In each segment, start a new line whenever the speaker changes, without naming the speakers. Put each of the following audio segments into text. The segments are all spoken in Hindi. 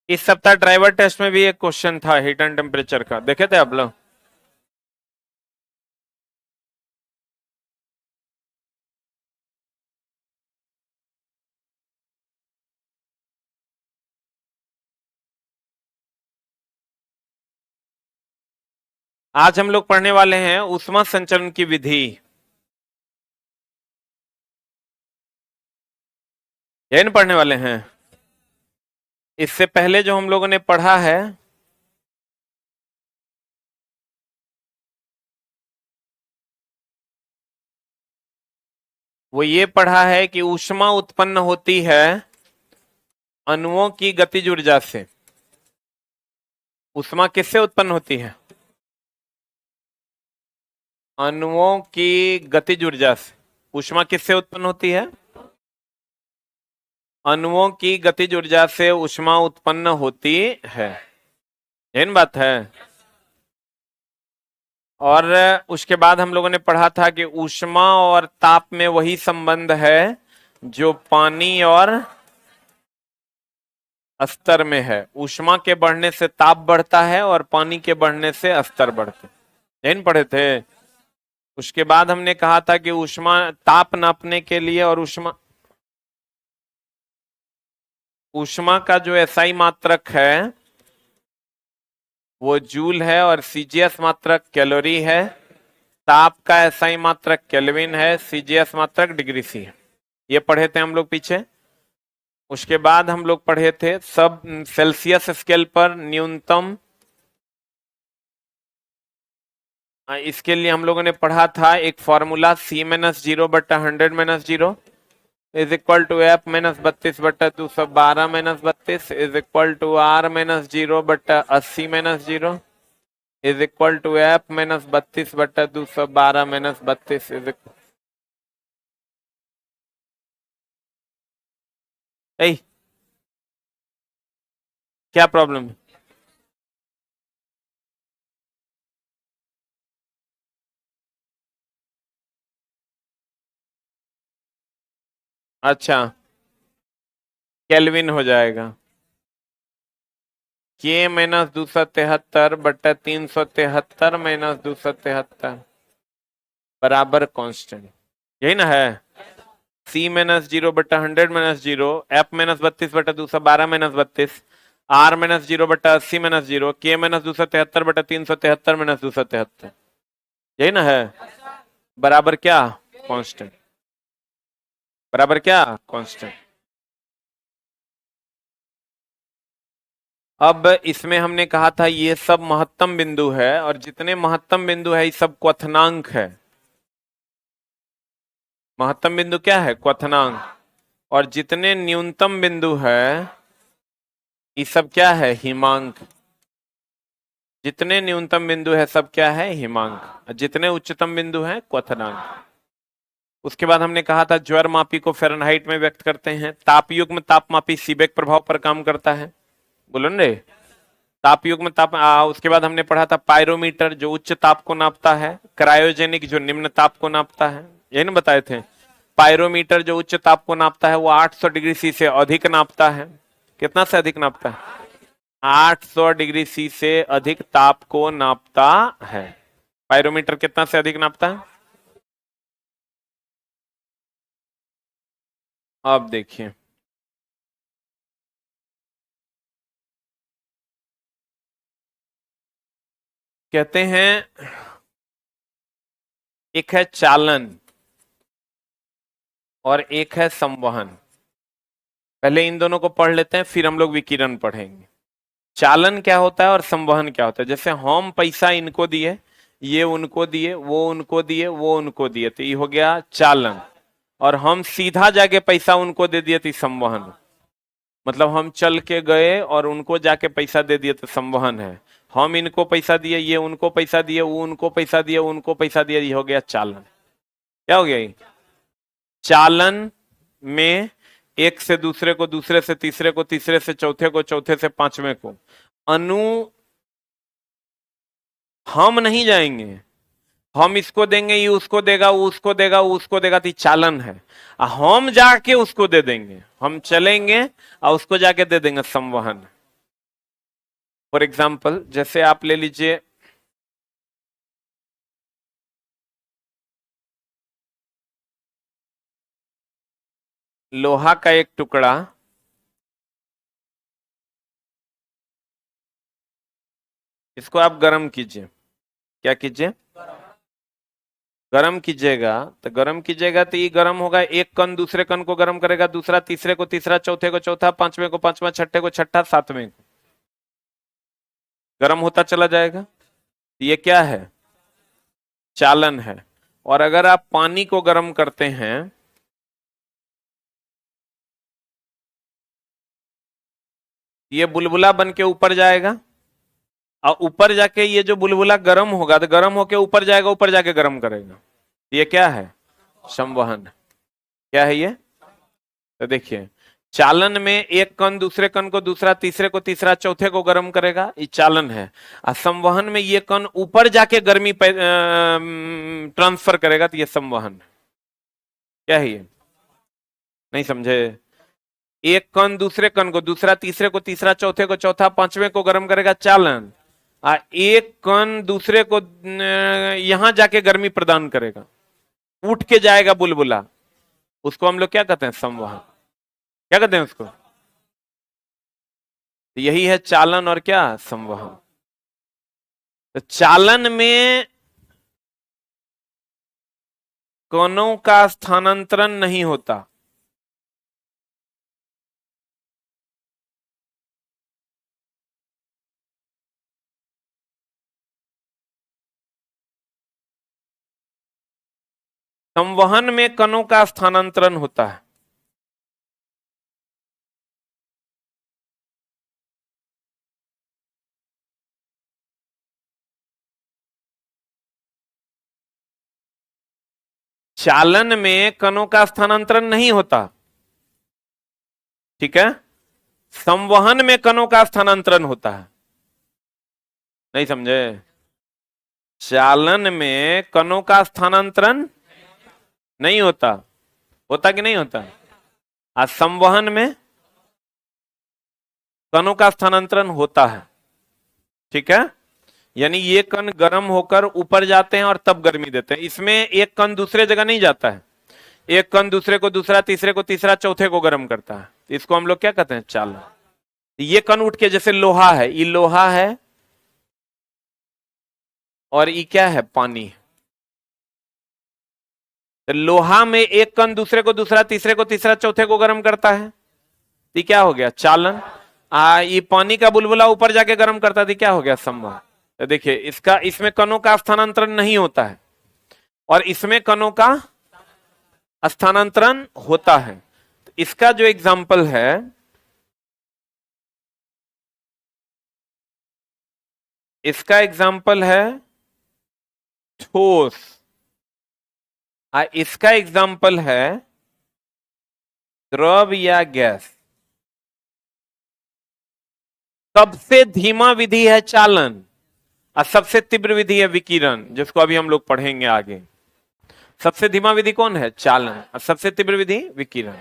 इस सप्ताह ड्राइवर टेस्ट में भी एक क्वेश्चन था हीट एंड टेम्परेचर का, देखे थे आप लोग? आज हम लोग पढ़ने वाले हैं ऊष्मा संचरण की विधि। यही ना पढ़ने वाले हैं? इससे पहले जो हम लोगों ने पढ़ा है वो ये पढ़ा है कि ऊष्मा उत्पन्न होती है अणुओं की गतिज ऊर्जा से। ऊष्मा किससे उत्पन्न होती है? अणुओं की गतिज ऊर्जा से। ऊष्मा किससे उत्पन्न होती है? अणुओं की गतिज ऊर्जा से ऊष्मा उत्पन्न होती है। यही बात है। और उसके बाद हम लोगों ने पढ़ा था कि ऊष्मा और ताप में वही संबंध है जो पानी और स्तर में है। ऊष्मा के बढ़ने से ताप बढ़ता है और पानी के बढ़ने से स्तर बढ़ते हैं। यही पढ़े थे। उसके बाद हमने कहा था कि ऊष्मा ताप नापने के लिए और ऊष्मा ऊष्मा का जो एसआई मात्रक है वो जूल है और सीजीएस मात्रक कैलोरी है। ताप का एसआई मात्रक केल्विन है, सीजीएस मात्रक डिग्री सी है। ये पढ़े थे हम लोग पीछे। उसके बाद हम लोग पढ़े थे सब सेल्सियस स्केल पर न्यूनतम। इसके लिए हम लोगों ने पढ़ा था एक formula C-0/100-0 is equal to F-32/212 is equal to R-0/80-0 is equal to F-32/212 is equal. क्या प्रॉब्लम है? अच्छा, केल्विन हो जाएगा। K-273/373 बराबर कांस्टेंट। यही ना है? C-0/100-0 F-32/212 R-0/80-0 K-273/373 यही ना है? बराबर क्या? कांस्टेंट। बराबर क्या? कांस्टेंट। अब इसमें हमने कहा था ये सब महत्तम बिंदु है और जितने महत्तम बिंदु है ये सब क्वथनांक है। महत्तम बिंदु क्या है? क्वथनांक। और जितने न्यूनतम बिंदु है ये सब क्या है? हिमांक। जितने न्यूनतम बिंदु है सब क्या है? हिमांक। जितने उच्चतम बिंदु है क्वथनांक। उसके बाद हमने कहा था ज्वर मापी को फ़ारेनहाइट में व्यक्त करते हैं। तापयुग्म तापमापी सीबेक प्रभाव पर काम करता है। बोलो ना रे। तापयुग्म उसके बाद हमने पढ़ा था पायरोमीटर जो उच्च ताप को नापता है, क्रायोजेनिक जो निम्न ताप को नापता है। यही ना बताए थे? पायरोमीटर जो उच्च ताप को नापता है वो 800 डिग्री सी से अधिक नापता है। कितना से अधिक नापता है? 800 डिग्री सी से अधिक ताप को नापता है। पायरोमीटर कितना से अधिक नापता है? अब देखिए, कहते हैं एक है चालन और एक है संवहन। पहले इन दोनों को पढ़ लेते हैं फिर हम लोग विकिरण पढ़ेंगे। चालन क्या होता है और संवहन क्या होता है? जैसे हम पैसा इनको दिए, ये उनको दिए, वो उनको दिए, वो उनको दिए, तो ये हो गया चालन। और हम सीधा जाके पैसा उनको दे दिए तो संवहन। मतलब हम चल के गए और उनको जाके पैसा दे दिए तो संवहन है। हम इनको पैसा दिए, ये उनको पैसा दिए, वो उनको पैसा दिए, उनको पैसा दिए, ये हो गया चालन। क्या हो गया ये? चालन में एक से दूसरे को, दूसरे से तीसरे को, तीसरे से चौथे को, चौथे से पांचवें को अनु हम नहीं जाएंगे। हम इसको देंगे, ये उसको देगा, वो उसको देगा, वो उसको देगा, तो चालन है। हम जाके उसको दे देंगे, हम चलेंगे और उसको जाके दे देंगे, संवहन। फॉर एग्जाम्पल जैसे आप ले लीजिए लोहा का एक टुकड़ा, इसको आप गर्म कीजिए। क्या कीजिए? गर्म कीजिएगा। तो गर्म कीजिएगा तो ये गर्म होगा, एक कण दूसरे कण को गर्म करेगा, दूसरा तीसरे को तीसरा, चौथे को चौथा, पांचवें को पांचवा, छठे को छठा, सातवें को, गर्म होता चला जाएगा। ये क्या है? चालन है। और अगर आप पानी को गर्म करते हैं, ये बुलबुला बन के ऊपर जाएगा, और ऊपर जाके ये जो बुलबुला गर्म होगा तो गर्म होके ऊपर जाएगा, ऊपर जाके गर्म करेगा। ये क्या है? संवहन। क्या है ये? तो देखिए, चालन में एक कण दूसरे कण को, दूसरा तीसरे को, तीसरा चौथे को गर्म करेगा, ये चालन है। और संवहन में ये कण ऊपर जाके गर्मी ट्रांसफर करेगा, तो ये संवहन। क्या है ये? नहीं समझे? एक कण दूसरे कण को, दूसरा तीसरे को, तीसरा चौथे को, चौथा पांचवें को गर्म करेगा, चालन। एक कण दूसरे को यहां जाके गर्मी प्रदान करेगा, उठ के जाएगा बुलबुला, उसको हम लोग क्या कहते हैं? संवहन। क्या कहते हैं उसको? यही है चालन और क्या? संवहन। तो चालन में कणों का स्थानांतरण नहीं होता। संवहन में कणों का स्थानांतरण होता है। चालन में कणों का स्थानांतरण नहीं होता, ठीक है। संवहन में कणों का स्थानांतरण होता है। नहीं समझे? चालन में कणों का स्थानांतरण नहीं होता। होता कि नहीं होता? आज संवहन में कणों का स्थानांतरण होता है, ठीक है। यानी ये कण गर्म होकर ऊपर जाते हैं और तब गर्मी देते हैं। इसमें एक कण दूसरे जगह नहीं जाता है, एक कण दूसरे को, दूसरा तीसरे को, तीसरा चौथे को गर्म करता है। इसको हम लोग क्या कहते हैं? चालन। ये कण उठ के, जैसे लोहा है, ये लोहा है और ये क्या है? पानी। तो लोहा में एक कण दूसरे को, दूसरा तीसरे को, तीसरा चौथे को गर्म करता है, ये क्या हो गया? चालन। ये पानी का बुलबुला ऊपर जाके गर्म करता है, क्या हो गया? संवहन। तो देखिए, इसका, इसमें कणों का स्थानांतरण नहीं होता है और इसमें कणों का स्थानांतरण होता है। तो इसका जो एग्जाम्पल है, इसका एग्जाम्पल है ठोस, इसका एग्जाम्पल है द्रव या गैस। सबसे धीमा विधि है चालन और सबसे तीव्र विधि है विकिरण, जिसको अभी हम लोग पढ़ेंगे आगे। सबसे धीमा विधि कौन है? चालन। और सबसे तीव्र विधि विकिरण।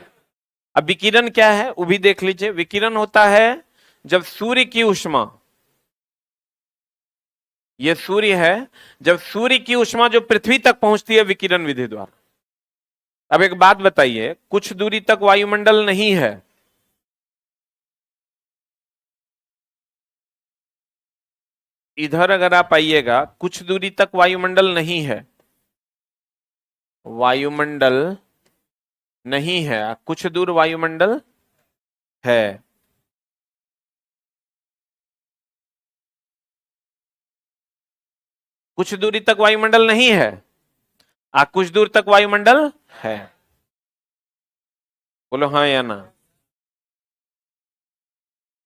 अब विकिरण क्या है वो भी देख लीजिए। विकिरण होता है जब सूर्य की ऊष्मा, ये सूर्य है, जब सूर्य की ऊष्मा जो पृथ्वी तक पहुंचती है विकिरण विधि द्वारा। अब एक बात बताइए, कुछ दूरी तक वायुमंडल नहीं है, इधर अगर आप आइएगा, कुछ दूरी तक वायुमंडल नहीं है, वायुमंडल नहीं है, कुछ दूर वायुमंडल है। कुछ दूरी तक वायुमंडल नहीं है, कुछ दूर तक वायुमंडल है। बोलो हाँ या ना।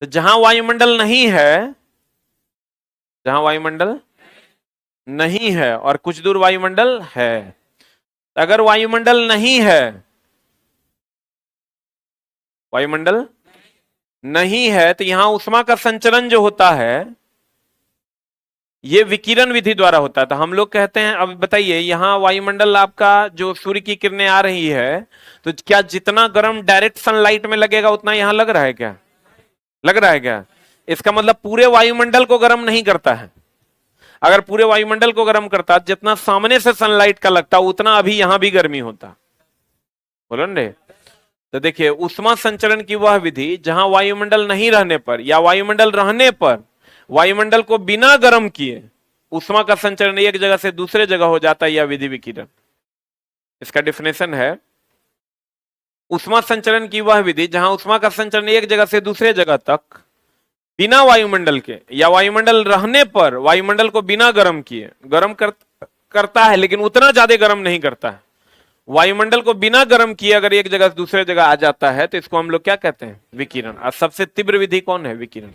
तो जहां वायुमंडल नहीं है, जहां वायुमंडल नहीं है और कुछ दूर वायुमंडल है, अगर वायुमंडल नहीं है, वायुमंडल नहीं है, तो यहां उष्मा का संचरण जो होता है ये विकिरण विधि द्वारा होता है। तो हम लोग कहते हैं, अब बताइए, यहां वायुमंडल आपका जो सूर्य की किरणें आ रही है, तो क्या जितना गर्म डायरेक्ट सनलाइट में लगेगा उतना यहां लग रहा है क्या? लग रहा है क्या? इसका मतलब पूरे वायुमंडल को गर्म नहीं करता है। अगर पूरे वायुमंडल को गर्म करता, जितना सामने से सनलाइट का लगता उतना अभी यहां भी गर्मी होता। बोलो रे। तो देखिए, उष्मा संचरण की वह विधि जहां वायुमंडल नहीं रहने पर या वायुमंडल रहने पर वायुमंडल को बिना गर्म किए उष्मा का संचरण एक जगह से दूसरे जगह हो जाता है, यह विधि विकिरण। इसका डेफिनेशन है, उष्मा संचरण की वह विधि जहां उष्मा का संचरण एक जगह से दूसरे जगह तक बिना वायुमंडल के या वायुमंडल रहने पर वायुमंडल को बिना गर्म किए करता है, लेकिन उतना ज्यादा गर्म नहीं करता है। वायुमंडल को बिना गर्म किए अगर एक जगह से दूसरे जगह आ जाता है तो इसको हम लोग क्या कहते हैं? विकिरण। और सबसे तीव्र विधि कौन है? विकिरण।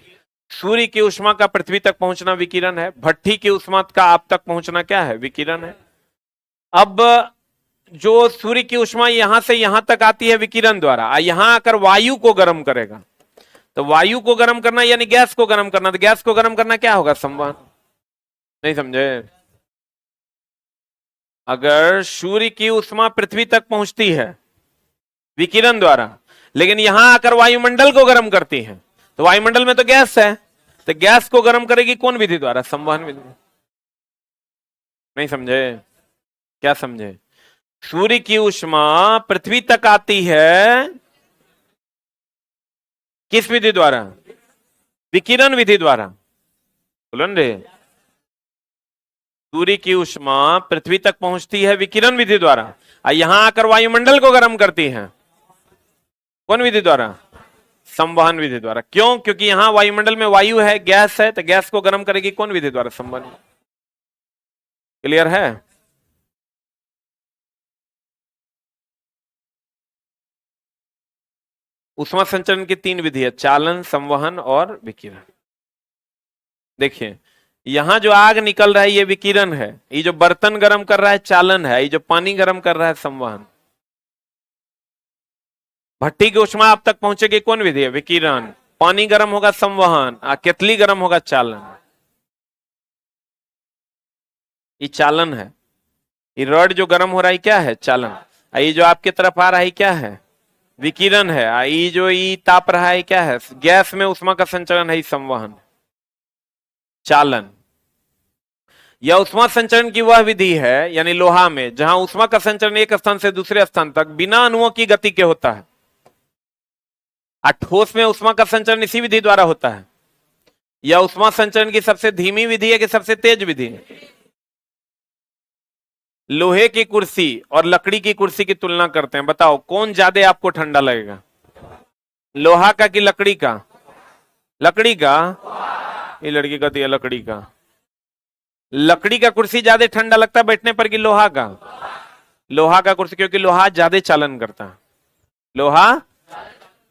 सूर्य की उष्मा का पृथ्वी तक पहुंचना विकिरण है। भट्ठी की उष्मा का आप तक पहुंचना क्या है? विकिरण है। अब जो सूर्य की उष्मा यहां से यहां तक आती है विकिरण द्वारा, यहां आकर वायु को गर्म करेगा। तो वायु को गर्म करना यानी गैस को गर्म करना। तो गैस को गर्म करना क्या होगा? संवहन। नहीं समझे? अगर सूर्य की उष्मा पृथ्वी तक पहुंचती है विकिरण द्वारा, लेकिन यहां आकर वायुमंडल को गर्म करती है, तो वायुमंडल में तो गैस है, तो गैस को गर्म करेगी कौन विधि द्वारा? संवहन विधि। नहीं समझे? क्या समझे? सूर्य की उष्मा पृथ्वी तक आती है किस विधि द्वारा? विकिरण विधि द्वारा। बोलो रे। सूर्य की उष्मा पृथ्वी तक पहुंचती है विकिरण विधि द्वारा, और यहां आकर वायुमंडल को गर्म करती है कौन विधि द्वारा? संवहन विधि द्वारा। क्यों? क्योंकि यहां वायुमंडल में वायु है, गैस है, तो गैस को गर्म करेगी कौन विधि द्वारा? संवहन। क्लियर है? उष्मा संचरण की तीन विधि है, चालन, संवहन और विकिरण। देखिए, यहां जो आग निकल रहा है ये विकिरण है, ये जो बर्तन गर्म कर रहा है चालन है, ये जो पानी गर्म कर रहा है संवहन। भट्टी की उष्मा आप तक पहुंचेगी कौन विधि है? विकिरण। पानी गर्म होगा संवहन, केतली गर्म होगा चालन। ये चालन है। ये रॉड जो गर्म हो रहा है क्या है? चालन। ये जो आपके तरफ आ रहा है क्या है? विकिरण है। ये जो ये ताप रहा है क्या है? गैस में उष्मा का संचरण है, संवहन। चालन। यह उष्मा संचरण की वह विधि है, यानी लोहा में, जहां उष्मा का संचरण एक स्थान से दूसरे स्थान तक बिना अणुओं की गति के होता है। ठोस में उष्मा का संचरण इसी विधि द्वारा होता है। यह उष्मा संचरण की सबसे धीमी विधि है कि सबसे तेज विधि है? लोहे की कुर्सी और लकड़ी की कुर्सी की तुलना करते हैं, बताओ कौन ज्यादा आपको ठंडा लगेगा? लोहा का कि लकड़ी का? लकड़ी का। ये लड़की का दिया लकड़ी का। लकड़ी का कुर्सी ज्यादा ठंडा लगता है बैठने पर कि लोहा का? लोहा का कुर्सी, क्योंकि लोहा ज्यादा चालन करता है। लोहा।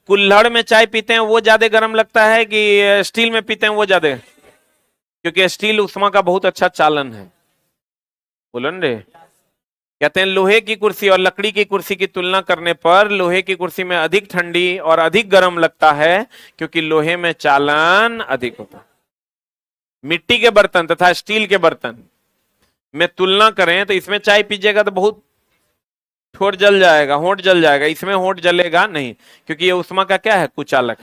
कुल्हड़ में चाय पीते हैं वो ज्यादा गर्म लगता है कि स्टील में पीते हैं वो ज्यादा? क्योंकि स्टील उष्मा का बहुत अच्छा चालन है। बोलो रे। कहते हैं लोहे की कुर्सी और लकड़ी की कुर्सी की तुलना करने पर लोहे की कुर्सी में अधिक ठंडी और अधिक गर्म लगता है, क्योंकि लोहे में चालन अधिक होता है। मिट्टी के बर्तन तथा स्टील के बर्तन में तुलना करें तो इसमें चाय पीजिएगा तो बहुत ठोर जल जाएगा, होंठ जल जाएगा। इसमें होंठ जलेगा नहीं, क्योंकि ये उष्मा का क्या है? कुचालक।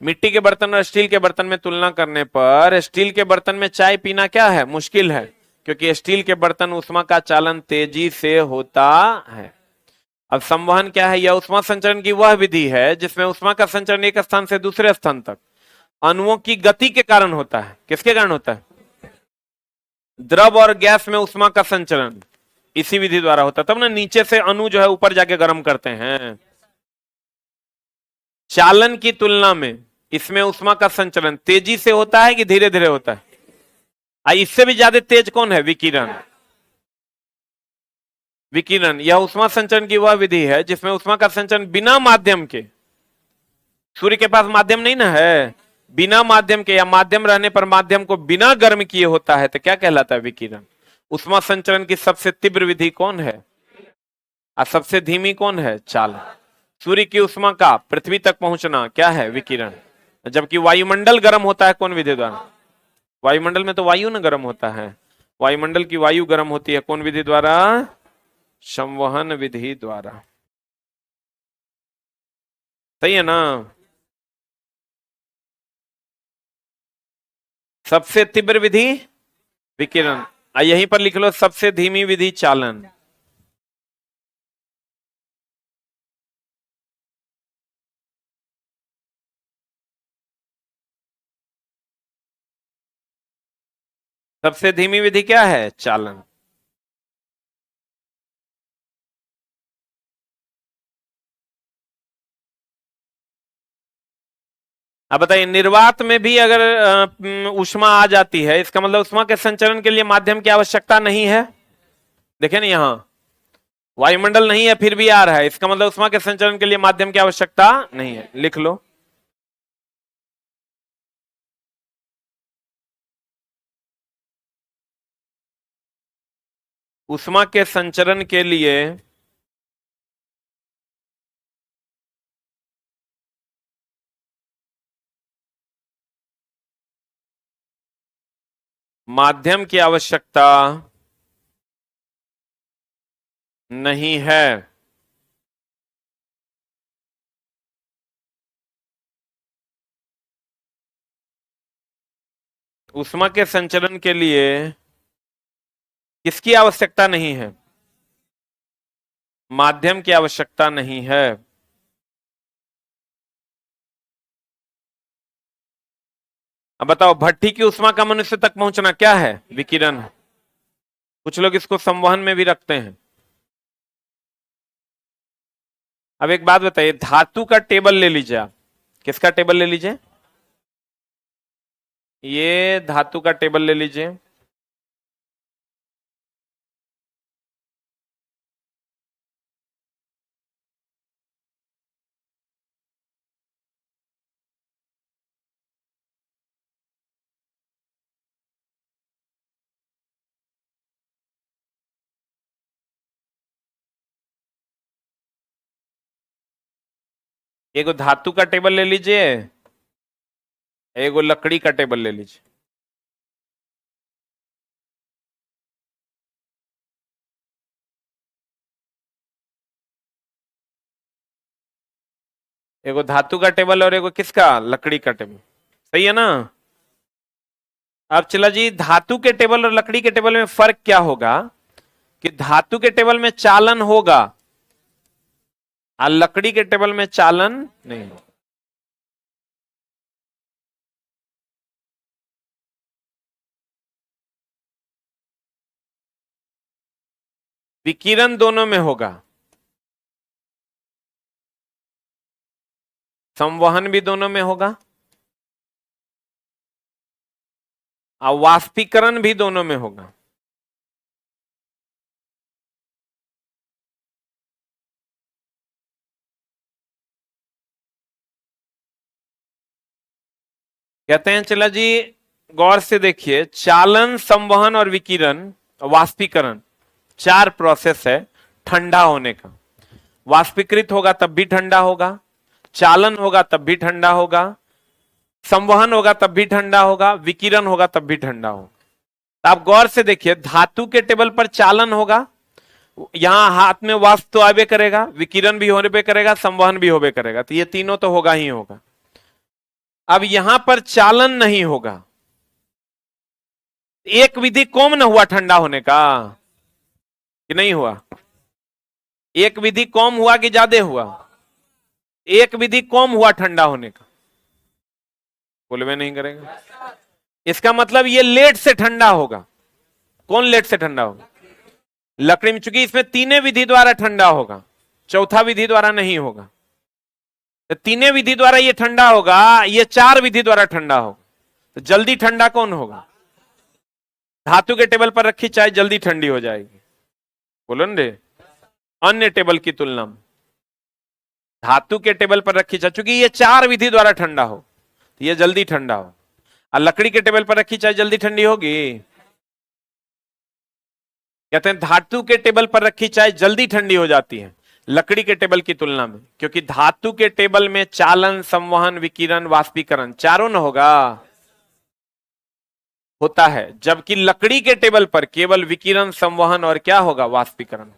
मिट्टी के बर्तन और स्टील के बर्तन में तुलना करने पर स्टील के बर्तन में चाय पीना क्या है? मुश्किल है, क्योंकि स्टील के बर्तन उष्मा का चालन तेजी से होता है। अब संवहन क्या है? यह उष्मा संचरण की वह विधि है जिसमें उष्मा का संचरण एक स्थान से दूसरे स्थान तक अणुओं की गति के कारण होता है। किसके कारण होता है? द्रव और गैस में उष्मा का संचरण इसी विधि द्वारा होता है, तब ना नीचे से अणु जो है ऊपर जाके गर्म करते हैं। चालन की तुलना में इसमें उष्मा का संचरण तेजी से होता है कि धीरे धीरे होता है? इससे भी ज्यादा तेज कौन है? विकिरण। विकिरण यह उष्मा संचरण की वह विधि है जिसमें उष्मा का संचरण बिना माध्यम के, सूर्य के पास माध्यम नहीं ना है, बिना माध्यम के या माध्यम रहने पर माध्यम को बिना गर्म किए होता है, तो क्या कहलाता है? विकिरण। उष्मा संचरण की सबसे तीव्र विधि कौन है और सबसे धीमी कौन है? चालन। सूर्य की उष्मा का पृथ्वी तक पहुंचना क्या है? विकिरण। जबकि वायुमंडल गर्म होता है कौन विधि द्वारा? वायुमंडल में तो वायु ना गर्म होता है, वायुमंडल की वायु गर्म होती है कौन विधि द्वारा? संवहन विधि द्वारा। सही है ना? सबसे तीव्र विधि विकिरण। यहीं पर लिख लो सबसे धीमी विधि चालन। सबसे धीमी विधि क्या है? चालन। अब बताइए, निर्वात में भी अगर ऊष्मा आ जाती है, इसका मतलब ऊष्मा के संचरण के लिए माध्यम की आवश्यकता नहीं है। देखें ना, यहां वायुमंडल नहीं है फिर भी आ रहा है, इसका मतलब ऊष्मा के संचरण के लिए माध्यम की आवश्यकता नहीं है। लिख लो। ऊष्मा के संचरण के लिए माध्यम की आवश्यकता नहीं है। ऊष्मा के संचरण के लिए किसकी आवश्यकता नहीं है? माध्यम की आवश्यकता नहीं है। अब बताओ, भट्ठी की ऊष्मा का मनुष्य तक पहुंचना क्या है? विकिरण। कुछ लोग इसको संवहन में भी रखते हैं। अब एक बात बताइए, धातु का टेबल ले लीजिए आप। किसका टेबल ले लीजिए? ये धातु का टेबल ले लीजिए। एगो धातु का टेबल ले लीजिए, एगो लकड़ी का टेबल ले लीजिए। एगो धातु का टेबल और एगो किसका? लकड़ी का टेबल। सही है ना? अब चला जी, धातु के टेबल और लकड़ी के टेबल में फर्क क्या होगा कि धातु के टेबल में चालन होगा और लकड़ी के टेबल में चालन नहीं होगा। विकिरण दोनों में होगा, संवहन भी दोनों में होगा और वाष्पीकरण भी दोनों में होगा। कहते हैं, चला जी गौर से देखिए, चालन, संवहन और विकिरण, वाष्पीकरण, चार प्रोसेस है ठंडा होने का। वाष्पीकृत होगा तब भी ठंडा होगा, चालन होगा तब भी ठंडा होगा, संवहन होगा तब भी ठंडा होगा, विकिरण होगा तब भी ठंडा होगा। तो आप गौर से देखिए, धातु के टेबल पर चालन होगा, यहां हाथ में वाष्प तो आवे करेगा, विकिरण भी होने पे करेगा, संवहन भी होबे करेगा, तो ये तीनों तो होगा ही होगा। अब यहां पर चालन नहीं होगा, एक विधि कम न हुआ ठंडा होने का कि नहीं हुआ? एक विधि कम हुआ कि ज्यादा हुआ? एक विधि कम हुआ ठंडा होने का। बोलवे नहीं करेगा, इसका मतलब ये लेट से ठंडा होगा। कौन लेट से ठंडा होगा? लकड़ी में, चूंकि इसमें तीनों विधि द्वारा ठंडा होगा, चौथा विधि द्वारा नहीं होगा। तो तीनों विधि द्वारा ये ठंडा होगा, ये चार विधि द्वारा ठंडा होगा। तो जल्दी ठंडा कौन होगा? धातु के टेबल पर रखी चाय जल्दी ठंडी हो जाएगी। बोलो न रे, अन्य टेबल की तुलना में धातु के टेबल पर रखी चाय, चूंकि ये चार विधि द्वारा ठंडा हो तो ये जल्दी ठंडा हो। और लकड़ी के टेबल पर रखी चाय जल्दी ठंडी होगी? कहते हैं धातु के टेबल पर रखी चाय जल्दी ठंडी हो जाती है लकड़ी के टेबल की तुलना में, क्योंकि धातु के टेबल में चालन, संवहन, विकिरण, वाष्पीकरण चारों न होगा, होता है, जबकि लकड़ी के टेबल पर केवल विकिरण, संवहन और क्या होगा? वाष्पीकरण।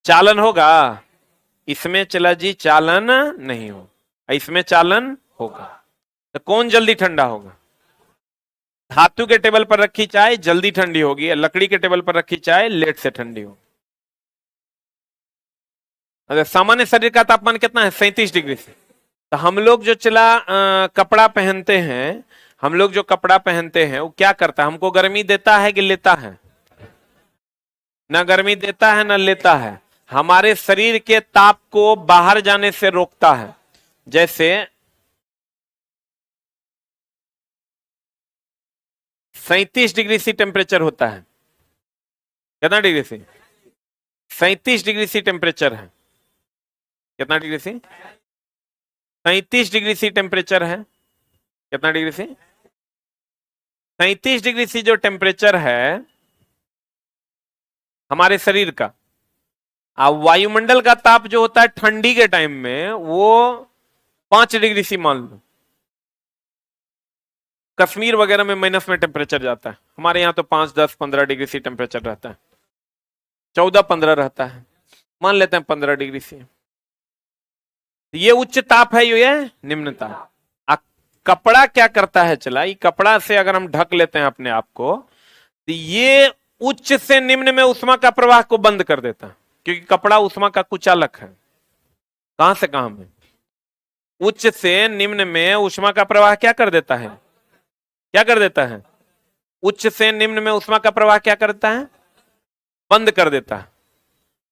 चालन होगा, इसमें चला जी चालन नहीं हो, इसमें चालन होगा। तो कौन जल्दी ठंडा होगा? धातु के टेबल पर रखी चाय जल्दी ठंडी होगी, लकड़ी के टेबल पर रखी चाय लेट से ठंडी होगी। अगर सामान्य शरीर का तापमान कितना है? 37 डिग्री से। तो हम लोग जो कपड़ा पहनते हैं, हम लोग जो कपड़ा पहनते हैं वो क्या करता है? हमको गर्मी देता है कि लेता है? ना गर्मी देता है ना लेता है, हमारे शरीर के ताप को बाहर जाने से रोकता है। जैसे 37 डिग्री सी टेम्परेचर होता है। कितना degree C? 37 degree C temperature है। कितना degree C? 37 degree C temperature है। कितना डिग्री सी? 37 डिग्री सी जो टेम्परेचर है हमारे शरीर का, वायुमंडल का ताप जो होता है ठंडी के टाइम में वो 5 डिग्री सी मान लो। कश्मीर वगैरह में माइनस में टेम्परेचर जाता है, हमारे यहाँ तो 5, 10, 15 डिग्री सी टेम्परेचर रहता है, 14, 15 रहता है, मान लेते हैं 15 डिग्री सी। ये उच्च ताप है, ये निम्न ताप। कपड़ा क्या करता है? चला, ये कपड़ा से अगर हम ढक लेते हैं अपने आप को तो ये उच्च से निम्न में उष्मा का प्रवाह को बंद कर देता है, क्योंकि कपड़ा उष्मा का कुचालक है। कहां से कहां में? उच्च से निम्न में उष्मा का प्रवाह क्या कर देता है? क्या कर देता है? उच्च से निम्न में उष्मा का प्रवाह क्या करता है? बंद कर देता है,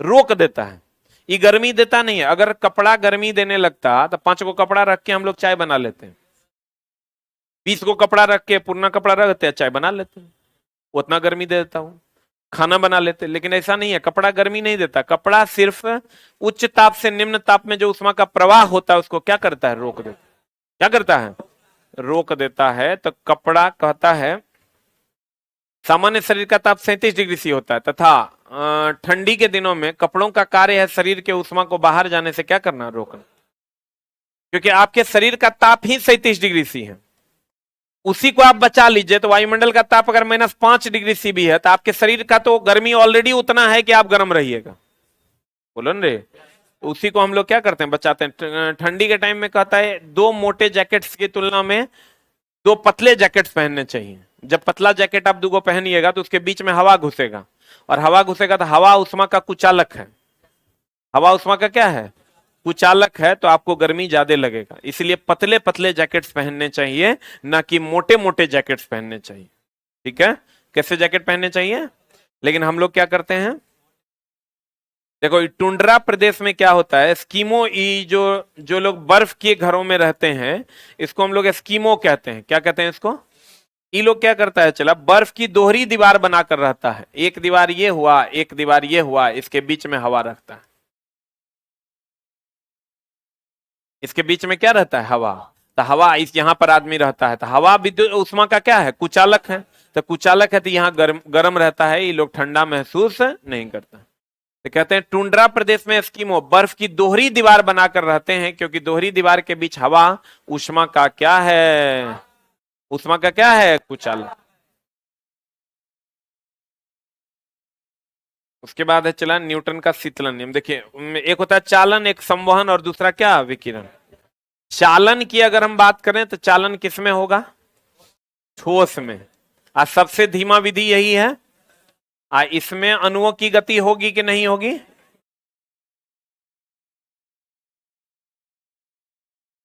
रोक देता है। ये गर्मी देता नहीं है। अगर कपड़ा गर्मी देने लगता तो 5 को कपड़ा रख के हम लोग चाय बना लेते हैं, 20 को कपड़ा रख के पूर्णा कपड़ा रखते हैं चाय बना लेते हैं, उतना गर्मी दे देता हूं, खाना बना लेते। लेकिन ऐसा नहीं है, कपड़ा गर्मी नहीं देता। कपड़ा सिर्फ उच्च ताप से निम्न ताप में जो उष्मा का प्रवाह होता है उसको क्या करता है? रोक देता। क्या करता है? रोक देता है। तो कपड़ा कहता है सामान्य शरीर का ताप 37 डिग्री सी होता है तथा ठंडी के दिनों में कपड़ों का कार्य है शरीर के उष्मा को बाहर जाने से क्या करना? रोकना। क्योंकि आपके शरीर का ताप ही 37 डिग्री सी है, उसी को आप बचा लीजिए। तो वायुमंडल का ताप अगर -5 डिग्री सी भी है तो आपके शरीर का तो गर्मी ऑलरेडी उतना है कि आप गर्म रहिएगा। बोलो न रे। तो उसी को हम लोग क्या करते हैं? बचाते हैं। ठंडी के टाइम में कहता है 2 मोटे जैकेट्स की तुलना में 2 पतले जैकेट्स पहनने चाहिए। जब पतला जैकेट आप 2 को पहनिएगा तो उसके बीच में हवा घुसेगा, और हवा घुसेगा तो हवा उष्मा का कुचालक है। हवा उष्मा का क्या है? कुचालक है, तो आपको गर्मी ज्यादा लगेगा। इसलिए पतले पतले जैकेट्स पहनने चाहिए, ना कि मोटे मोटे जैकेट्स पहनने चाहिए। ठीक है? कैसे जैकेट पहनने चाहिए? लेकिन हम लोग क्या करते हैं, देखो टुंड्रा प्रदेश में क्या होता है, एस्कीमो, जो जो लोग बर्फ के घरों में रहते हैं इसको हम लोग एस्कीमो कहते हैं। क्या कहते हैं इसको? ये लोग क्या करता है, चला बर्फ की दोहरी दीवार बनाकर रहता है। एक दीवार ये हुआ, एक दीवार ये हुआ, इसके बीच में हवा रखता है। इसके बीच में क्या रहता है? हवा। तो हवा, इस यहां पर आदमी रहता है तो हवा विद्युत उष्मा का क्या है? कुचालक है। तो कुचालक है तो यहाँ गर्म रहता है, ये लोग ठंडा महसूस नहीं करता। तो कहते हैं टुंड्रा प्रदेश में एस्कीमो बर्फ की दोहरी दीवार बनाकर रहते हैं, क्योंकि दोहरी दीवार के बीच हवा उष्मा का क्या है? उष्मा का क्या है? कुचालक। उसके बाद है चला न्यूटन का शीतलन नियम। देखिए, एक होता है चालन, एक संवहन, और दूसरा क्या? विकिरण। चालन की अगर हम बात करें तो चालन किसमें होगा? ठोस में। आज सबसे धीमा विधि यही है। इसमें अणुओं की गति होगी कि नहीं होगी?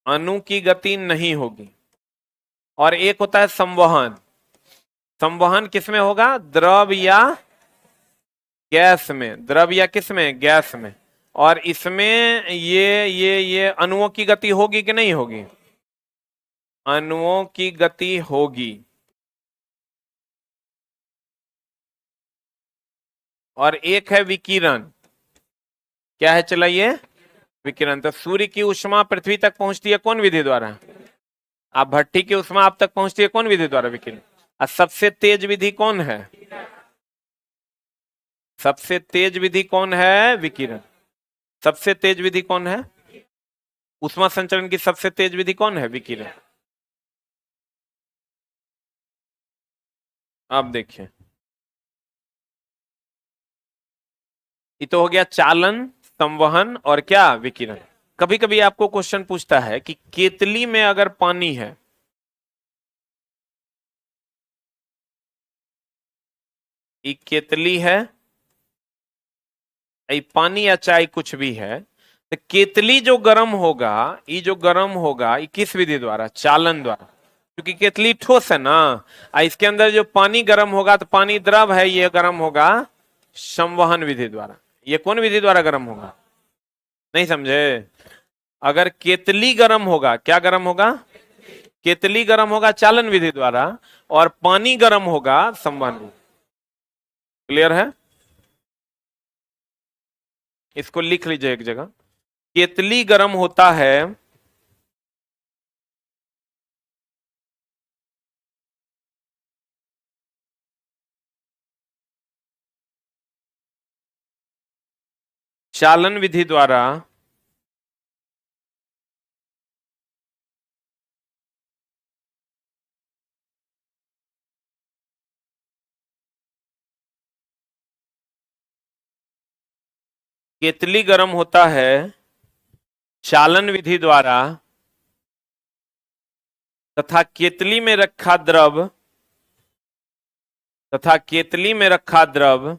अणु की गति नहीं होगी। और एक होता है संवहन। संवहन किसमें होगा? द्रव या गैस में। द्रव या किसमें? गैस में। और इसमें ये अणुओं की गति होगी कि नहीं होगी? अणुओं की गति होगी। और एक है विकिरण। क्या है चलाइए? विकिरण। तो सूर्य की उष्मा पृथ्वी तक पहुंचती है कौन विधि द्वारा? आप भट्टी की उष्मा आप तक पहुंचती है कौन विधि द्वारा? विकिरण। और सबसे तेज विधि कौन है? सबसे तेज विधि कौन है? विकिरण। सबसे तेज विधि कौन है? उष्मा संचरण की सबसे तेज विधि कौन है? विकिरण। अब देखिए, ये तो हो गया चालन, संवहन और क्या? विकिरण। कभी कभी आपको क्वेश्चन पूछता है कि केतली में अगर पानी है ये केतली है, ये पानी या चाय कुछ भी है, तो केतली जो गर्म होगा, ये जो गर्म होगा ये किस विधि द्वारा? चालन द्वारा, क्योंकि केतली ठोस है ना। इसके अंदर जो पानी गर्म होगा, तो पानी द्रव है, ये गर्म होगा संवहन विधि द्वारा। ये कौन विधि द्वारा गर्म होगा? नहीं समझे? अगर केतली गर्म होगा, क्या गर्म होगा? केतली गर्म होगा चालन विधि द्वारा, और पानी गर्म होगा संवहन विधि। क्लियर है? इसको लिख लीजिए एक जगह। केतली गर्म होता है चालन विधि द्वारा, केतली गर्म होता है चालन विधि द्वारा, तथा केतली में रखा द्रव, तथा केतली में रखा द्रव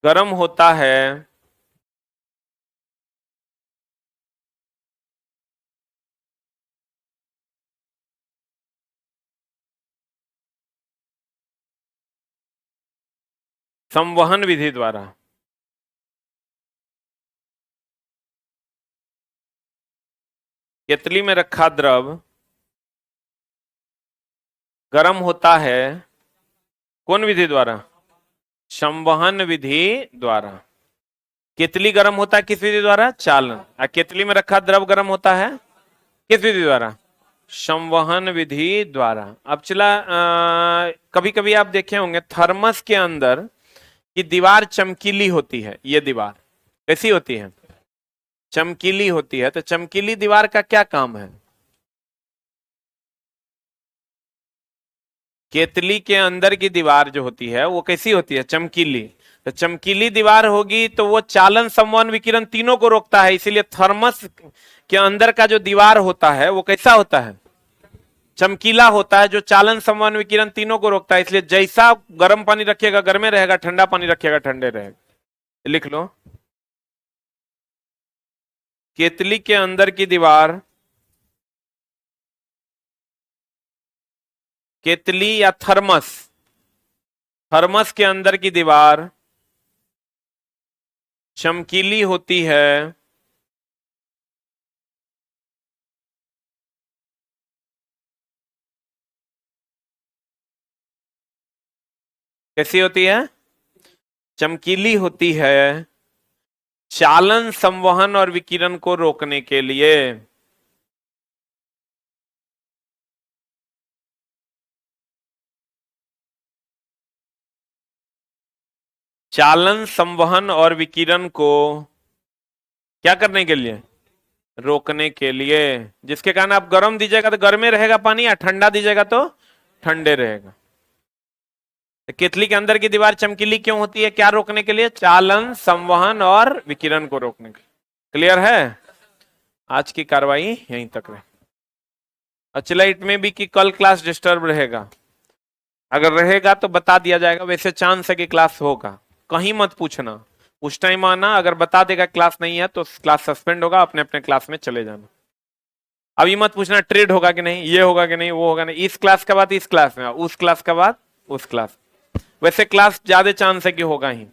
गर्म होता है संवहन विधि द्वारा। केतली में रखा द्रव गर्म होता है कौन विधि द्वारा? संवहन विधि द्वारा। केतली गर्म होता है किस विधि द्वारा? चालन। और केतली में रखा द्रव गर्म होता है किस विधि द्वारा? संवहन विधि द्वारा। अब चला, कभी कभी आप देखे होंगे थर्मस के अंदर की दीवार चमकीली होती है। ये दीवार कैसी होती है? चमकीली होती है। तो चमकीली दीवार का क्या काम है? केतली के अंदर की दीवार जो होती है वो कैसी होती है? चमकीली। तो चमकीली दीवार होगी तो वो चालन, संवहन, विकिरण तीनों को रोकता है। इसीलिए थर्मस के अंदर का जो दीवार होता है वो कैसा होता है? चमकीला होता है, जो चालन, संवहन, विकिरण तीनों को रोकता है। इसलिए जैसा गर्म पानी रखिएगा गर्मे रहेगा, ठंडा पानी रखिएगा ठंडे रहेगा। लिख लो, केतली के अंदर की दीवार, केतली या थर्मस, थर्मस के अंदर की दीवार चमकीली होती है, कैसी होती है? चमकीली होती है चालन, संवहन और विकिरण को रोकने के लिए। चालन, संवहन और विकिरण को क्या करने के लिए? रोकने के लिए। जिसके कारण आप गर्म दीजिएगा तो गर्मे रहेगा पानी, या ठंडा दीजिएगा तो ठंडे रहेगा। तो केतली के अंदर की दीवार चमकीली क्यों होती है? क्या रोकने के लिए? चालन, संवहन और विकिरण को रोकने के लिए। क्लियर है? आज की कार्रवाई यहीं तक रहे। अच्छा, इट में भी कि कल क्लास डिस्टर्ब रहेगा। अगर रहेगा तो बता दिया जाएगा, वैसे चांस है कि क्लास होगा। कहीं मत पूछना, उस टाइम आना। अगर बता देगा क्लास नहीं है तो क्लास सस्पेंड होगा, अपने अपने क्लास में चले जाना। अभी मत पूछना ट्रेड होगा कि नहीं, ये होगा कि नहीं, वो होगा नहीं। इस क्लास के बाद इस क्लास में, उस क्लास के बाद उस क्लास। वैसे क्लास ज्यादा चांस है कि होगा ही।